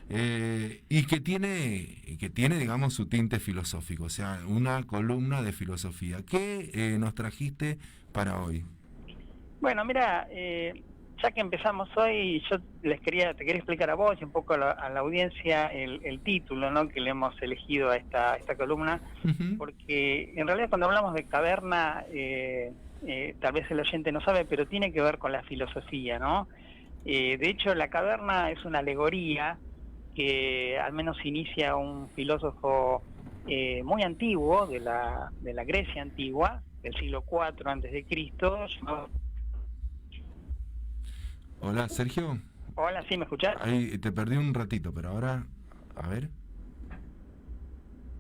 y que tiene, digamos, su tinte filosófico, o sea, una columna de filosofía. ¿Qué nos trajiste para hoy? Bueno, mira, ya que empezamos hoy, yo te quería explicar a vos y un poco a la audiencia el título, ¿no?, que le hemos elegido a esta columna, Ujú. porque en realidad cuando hablamos de caverna, tal vez el oyente no sabe, pero tiene que ver con la filosofía, ¿no? De hecho, la caverna es una alegoría que al menos inicia un filósofo muy antiguo de la Grecia antigua, del siglo IV antes de Cristo, llamado... Hola, Sergio. Hola, ¿sí me escuchás? Ahí te perdí un ratito, pero ahora, a ver.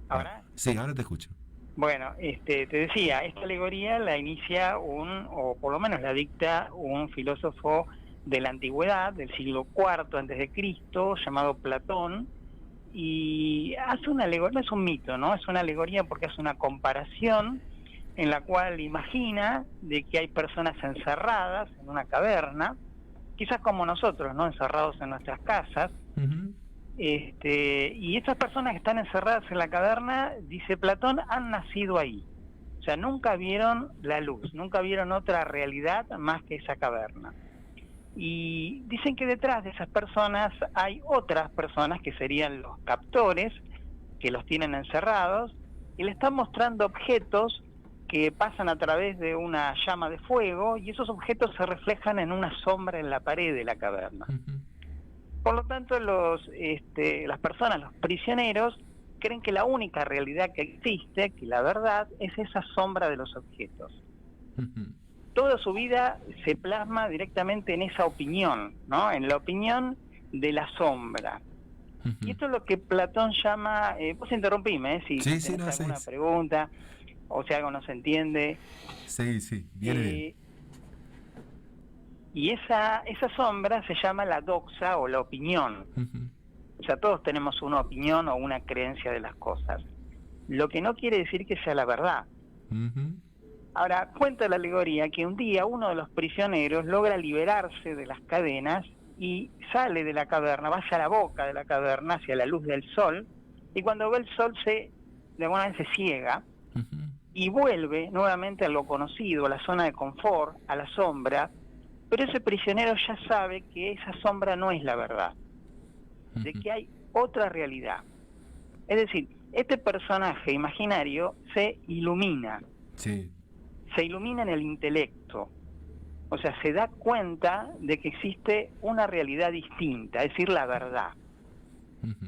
Ah, ¿Ahora? sí, ahora te escucho. Bueno, te decía, esta alegoría la inicia o por lo menos la dicta un filósofo de la antigüedad, del siglo IV antes de Cristo, llamado Platón, y hace una alegoría, no es un mito, ¿no? Es una alegoría porque hace una comparación en la cual imagina de que hay personas encerradas en una caverna, quizás como nosotros, ¿no?, encerrados en nuestras casas. Ujú. Y estas personas que están encerradas en la caverna, dice Platón, han nacido ahí. O sea, nunca vieron la luz, nunca vieron otra realidad más que esa caverna. Y dicen que detrás de esas personas hay otras personas que serían los captores, que los tienen encerrados, y le están mostrando objetos que pasan a través de una llama de fuego, y esos objetos se reflejan en una sombra en la pared de la caverna. Ujú. Por lo tanto, las personas, los prisioneros, creen que la única realidad que existe, que la verdad, es esa sombra de los objetos. Ujú. Toda su vida se plasma directamente en esa opinión, ¿no?, en la opinión de la sombra. Y Ujú. esto es lo que Platón llama, vos interrumpime, si Sí, sí, tenés no, sí. alguna pregunta o si algo no se entiende. Sí, sí, viene bien. Eh, y esa sombra se llama la doxa o la opinión. Ujú. O sea, todos tenemos una opinión o una creencia de las cosas. Lo que no quiere decir que sea la verdad. Ujú. Ahora, cuenta la alegoría que un día uno de los prisioneros logra liberarse de las cadenas y sale de la caverna, va hacia la boca de la caverna, hacia la luz del sol, y cuando ve el sol de alguna manera se ciega Ujú. y vuelve nuevamente a lo conocido, a la zona de confort, a la sombra, pero ese prisionero ya sabe que esa sombra no es la verdad, de Ujú. que hay otra realidad. Es decir, este personaje imaginario Sí. se ilumina en el intelecto, o sea, se da cuenta de que existe una realidad distinta, es decir, la verdad. Ujú.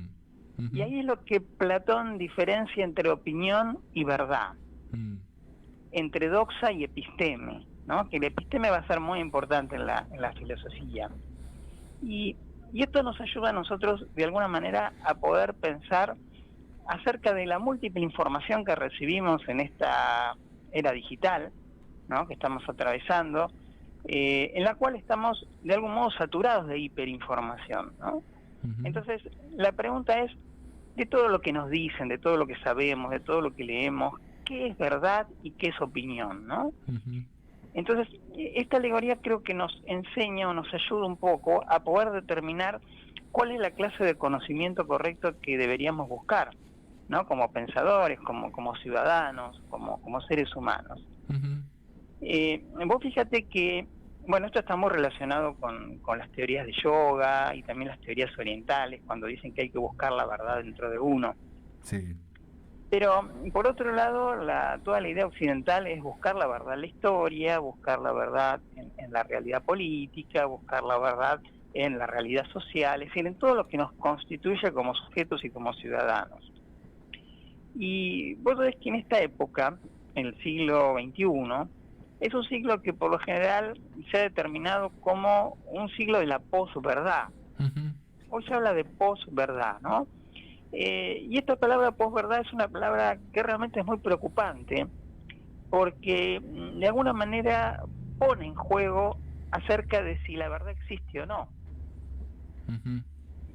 Y Ujú. ahí es lo que Platón diferencia entre opinión y verdad, Mm. entre doxa y episteme, ¿no?, que el episteme va a ser muy importante en la filosofía. Y, y esto nos ayuda a nosotros, de alguna manera, a poder pensar acerca de la múltiple información que recibimos en esta era digital, ¿no?, que estamos atravesando, en la cual estamos de algún modo saturados de hiperinformación, ¿no? Ujú. Entonces, la pregunta es, de todo lo que nos dicen, de todo lo que sabemos, de todo lo que leemos, ¿qué es verdad y qué es opinión, ¿no? Ujú. Entonces, esta alegoría creo que nos enseña o nos ayuda un poco a poder determinar cuál es la clase de conocimiento correcto que deberíamos buscar, ¿no?, como pensadores, como ciudadanos, como seres humanos. Ujú. Vos fíjate que, bueno, esto está muy relacionado con las teorías de yoga y también las teorías orientales, cuando dicen que hay que buscar la verdad dentro de uno. Sí. Pero, por otro lado, toda la idea occidental es buscar la verdad en la historia, buscar la verdad en la realidad política, buscar la verdad en la realidad social, es decir, en todo lo que nos constituye como sujetos y como ciudadanos. Y vos sabés que en esta época, en el siglo XXI, es un siglo que por lo general se ha determinado como un siglo de la posverdad. Ujú. Hoy se habla de posverdad, ¿no? Y esta palabra posverdad es una palabra que realmente es muy preocupante, porque de alguna manera pone en juego acerca de si la verdad existe o no. Ujú. Ujú.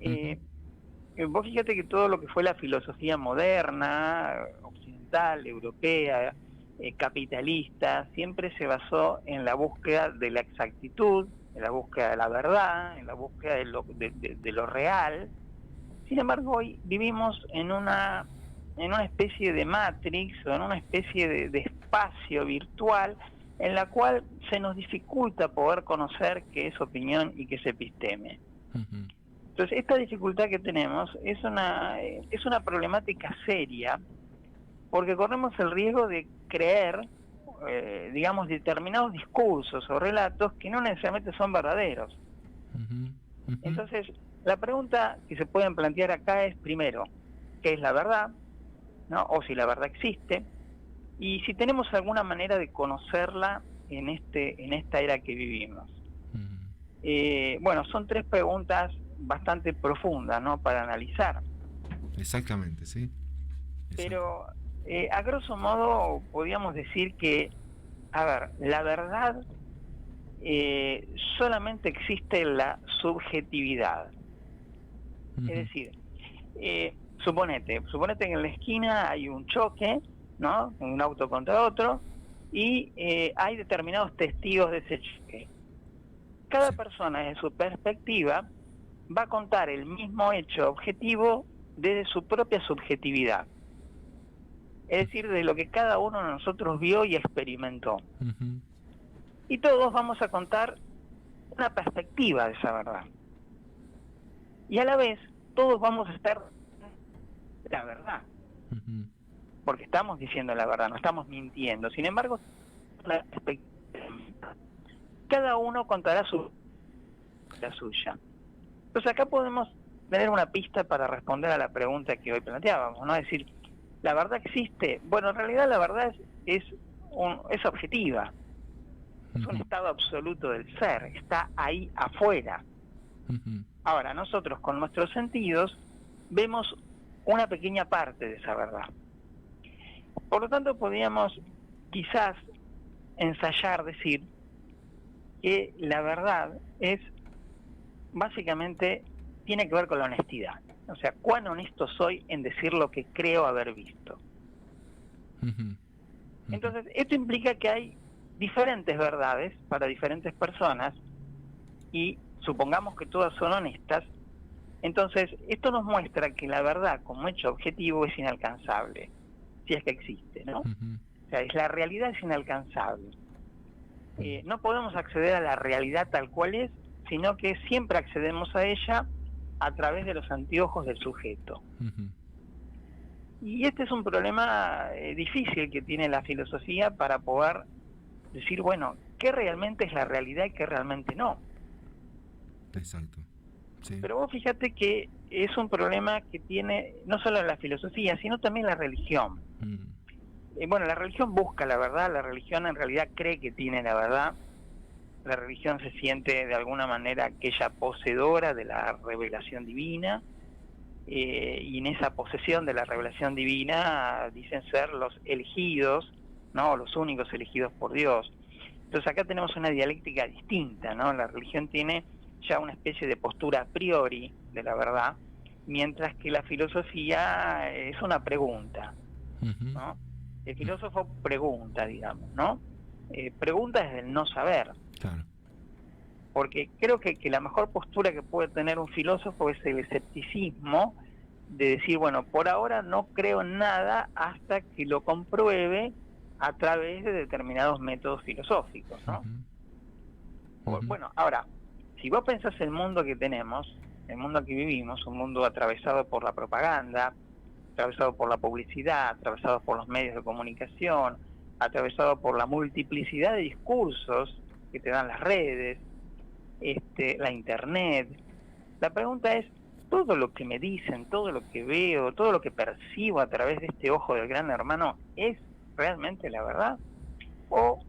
Eh, Vos fíjate que todo lo que fue la filosofía moderna, occidental, europea, capitalista, siempre se basó en la búsqueda de la exactitud, en la búsqueda de la verdad, en la búsqueda de lo real. Sin embargo, hoy vivimos en una especie de matrix o en una especie de espacio virtual en la cual se nos dificulta poder conocer qué es opinión y qué es episteme. Ujú. Entonces, esta dificultad que tenemos es una problemática seria, porque corremos el riesgo de creer, digamos, determinados discursos o relatos que no necesariamente son verdaderos. Ujú. Ujú. Entonces, la pregunta que se pueden plantear acá es, primero, ¿qué es la verdad? ¿No? O si la verdad existe, y si tenemos alguna manera de conocerla en esta era que vivimos. Ujú. Bueno, son tres preguntas bastante profundas, ¿no?, para analizar. Exactamente, sí. Exacto. Pero a grosso modo podríamos decir que, a ver, la verdad solamente existe la subjetividad. Ujú. Es decir, suponete que en la esquina hay un choque, ¿no?, un auto contra otro, y hay determinados testigos de ese choque. Cada Sí. persona desde su perspectiva va a contar el mismo hecho objetivo desde su propia subjetividad. Es decir, de lo que cada uno de nosotros vio y experimentó. Ujú. Y todos vamos a contar una perspectiva de esa verdad. Y a la vez, todos vamos a estar la verdad, Ujú. porque estamos diciendo la verdad, no estamos mintiendo. Sin embargo, la perspectiva, cada uno contará la suya. Entonces acá podemos tener una pista para responder a la pregunta que hoy planteábamos, ¿no? Es decir, ¿la verdad existe? Bueno, en realidad la verdad es objetiva, es un Ujú. estado absoluto del ser, está ahí afuera. Ujú. Ahora, nosotros con nuestros sentidos vemos una pequeña parte de esa verdad. Por lo tanto, podríamos quizás ensayar, decir que la verdad es básicamente, tiene que ver con la honestidad. O sea, cuán honesto soy en decir lo que creo haber visto. Ujú. Ujú. Entonces, esto implica que hay diferentes verdades para diferentes personas y supongamos que todas son honestas. Entonces, esto nos muestra que la verdad como hecho objetivo es inalcanzable, si es que existe, ¿no? Ujú. O sea, la realidad es inalcanzable. No podemos acceder a la realidad tal cual es, sino que siempre accedemos a ella a través de los anteojos del sujeto. Ujú. Y este es un problema difícil que tiene la filosofía para poder decir, bueno, ¿qué realmente es la realidad y qué realmente no? Exacto. Sí. Pero vos fíjate que es un problema que tiene no solo la filosofía, sino también la religión. Bueno, la religión busca la verdad, la religión en realidad cree que tiene la verdad, la religión se siente de alguna manera aquella poseedora de la revelación divina, y en esa posesión de la revelación divina dicen ser los elegidos, ¿no?, los únicos elegidos por Dios. Entonces acá tenemos una dialéctica distinta, ¿no? La religión tiene ya una especie de postura a priori de la verdad, mientras que la filosofía es una pregunta, Ujú. ¿no? El filósofo pregunta, digamos, ¿no? Pregunta desde el no saber, Claro. porque creo que la mejor postura que puede tener un filósofo es el escepticismo, de decir, bueno, por ahora no creo en nada hasta que lo compruebe a través de determinados métodos filosóficos, ¿no? Ujú. Ujú. Bueno, ahora, si vos pensás el mundo que tenemos, el mundo que vivimos, un mundo atravesado por la propaganda, atravesado por la publicidad, atravesado por los medios de comunicación, atravesado por la multiplicidad de discursos que te dan las redes, la internet. La pregunta es, ¿todo lo que me dicen, todo lo que veo, todo lo que percibo a través de este ojo del gran hermano es realmente la verdad? ¿O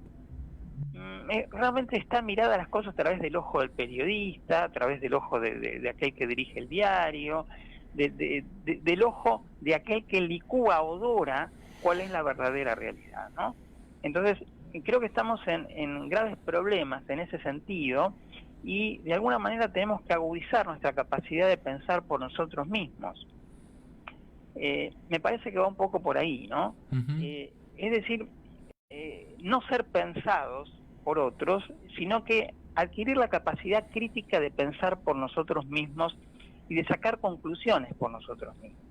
realmente está mirada las cosas a través del ojo del periodista, a través del ojo de aquel que dirige el diario, del ojo de aquel que licúa o dora cuál es la verdadera realidad, ¿no? Entonces, creo que estamos en graves problemas en ese sentido y de alguna manera tenemos que agudizar nuestra capacidad de pensar por nosotros mismos. Me parece que va un poco por ahí, ¿no? Ujú. Es decir, no ser pensados por otros, sino que adquirir la capacidad crítica de pensar por nosotros mismos y de sacar conclusiones por nosotros mismos.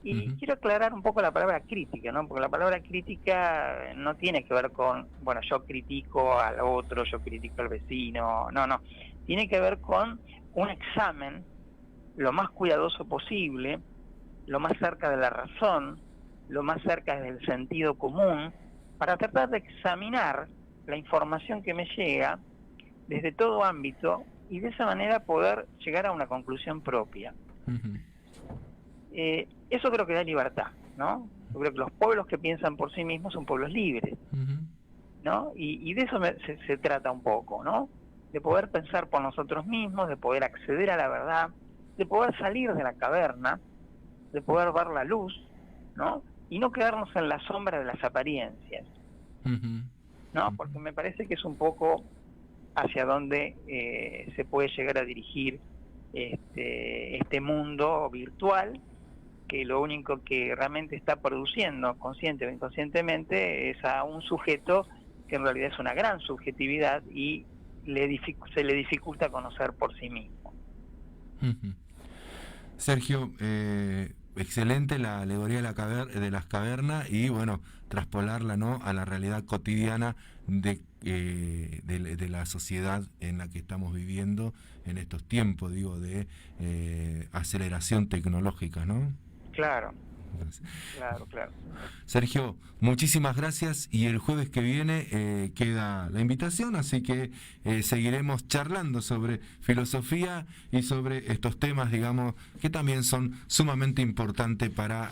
Y quiero aclarar un poco la palabra crítica, ¿no? Porque la palabra crítica no tiene que ver con, bueno, yo critico al otro, yo critico al vecino, no. Tiene que ver con un examen lo más cuidadoso posible, lo más cerca de la razón, lo más cerca del sentido común, para tratar de examinar la información que me llega desde todo ámbito y de esa manera poder llegar a una conclusión propia. Eso creo que da libertad, ¿no? Yo creo que los pueblos que piensan por sí mismos son pueblos libres, ¿no? Y de eso se trata un poco, ¿no? De poder pensar por nosotros mismos, de poder acceder a la verdad, de poder salir de la caverna, de poder ver la luz, ¿no? Y no quedarnos en la sombra de las apariencias, ¿no? Porque me parece que es un poco hacia donde se puede llegar a dirigir este mundo virtual, que lo único que realmente está produciendo, consciente o inconscientemente, es a un sujeto que en realidad es una gran subjetividad y se le dificulta conocer por sí mismo. Sergio, excelente la alegoría de las cavernas y, bueno, traspolarla, ¿no?, a la realidad cotidiana de la sociedad en la que estamos viviendo en estos tiempos, digo, de aceleración tecnológica, ¿no? Claro. Claro. Sergio, muchísimas gracias y el jueves que viene queda la invitación, así que seguiremos charlando sobre filosofía y sobre estos temas, digamos, que también son sumamente importantes para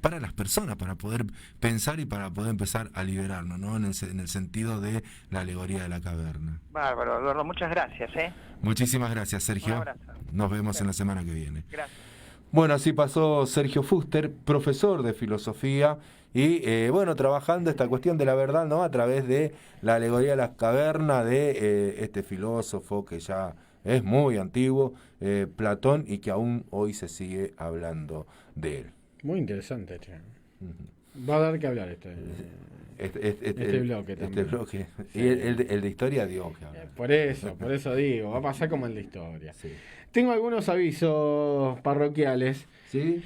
las personas, para poder pensar y para poder empezar a liberarnos, ¿no? En el sentido de la alegoría de la caverna. Bárbaro, Eduardo, muchas gracias. Muchísimas gracias, Sergio. Un abrazo. Nos vemos en la semana que viene. Gracias. Bueno, así pasó Sergio Fuster, profesor de filosofía y, bueno, trabajando esta cuestión de la verdad, ¿no?, a través de la alegoría de las cavernas de este filósofo que ya es muy antiguo, Platón, y que aún hoy se sigue hablando de él. Muy interesante, che. Va a dar que hablar este bloque también. Este bloque. Sí. Y el de historia, digo que habla. Por eso digo, va a pasar como el de historia. Sí. Tengo algunos avisos parroquiales. ¿Sí?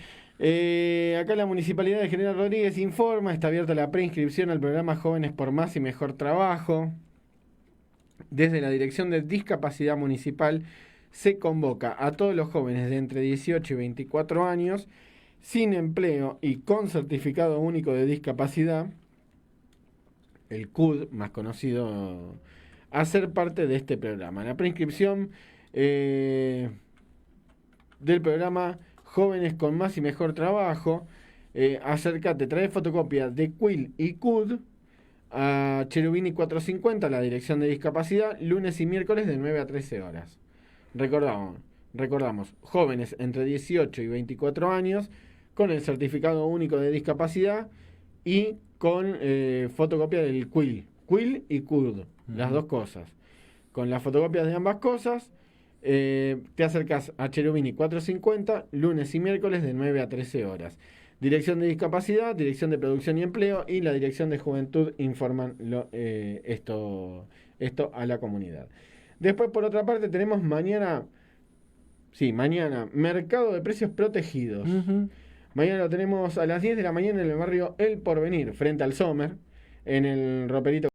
Acá la Municipalidad de General Rodríguez informa, está abierta la preinscripción al programa Jóvenes por Más y Mejor Trabajo. Desde la Dirección de Discapacidad Municipal se convoca a todos los jóvenes de entre 18 y 24 años sin empleo y con certificado único de discapacidad, el CUD más conocido, a ser parte de este programa. La preinscripción del programa Jóvenes con Más y Mejor Trabajo, acércate, trae fotocopia de QUIL y CUD a Cherubini 450, la Dirección de Discapacidad, lunes y miércoles de 9 a 13 horas. Recordamos, jóvenes entre 18 y 24 años con el certificado único de discapacidad y con fotocopia del QUIL y CUD, las dos cosas. Con las fotocopias de ambas cosas, te acercas a Cherubini 450, lunes y miércoles de 9 a 13 horas. Dirección de Discapacidad, Dirección de Producción y Empleo y la Dirección de Juventud informan esto a la comunidad. Después, por otra parte, tenemos mañana, Mercado de Precios Protegidos. Mañana lo tenemos a las 10 de la mañana en el barrio El Porvenir, frente al Sommer, en el roperito